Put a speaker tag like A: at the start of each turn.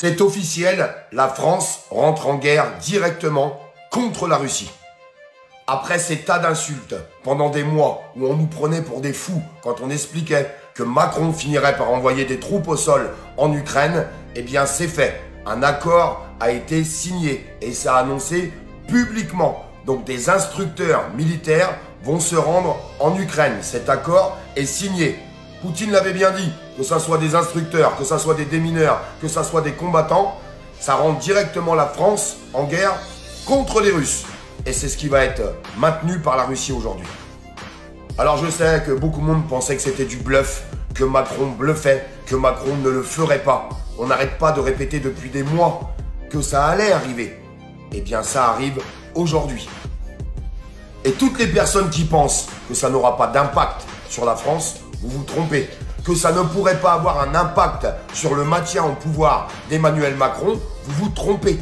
A: C'est officiel, la France rentre en guerre directement contre la Russie. Après ces tas d'insultes, pendant des mois où on nous prenait pour des fous quand on expliquait que Macron finirait par envoyer des troupes au sol en Ukraine, eh bien c'est fait. Un accord a été signé et ça a annoncé publiquement. Donc des instructeurs militaires vont se rendre en Ukraine. Cet accord est signé. Poutine l'avait bien dit, que ça soit des instructeurs, que ça soit des démineurs, que ça soit des combattants, ça rend directement la France en guerre contre les Russes. Et c'est ce qui va être maintenu par la Russie aujourd'hui. Alors je sais que beaucoup de monde pensait que c'était du bluff, que Macron bluffait, que Macron ne le ferait pas. On n'arrête pas de répéter depuis des mois que ça allait arriver. Eh bien ça arrive aujourd'hui. Et toutes les personnes qui pensent que ça n'aura pas d'impact sur la France, vous vous trompez. Que ça ne pourrait pas avoir un impact sur le maintien au pouvoir d'Emmanuel Macron, vous vous trompez.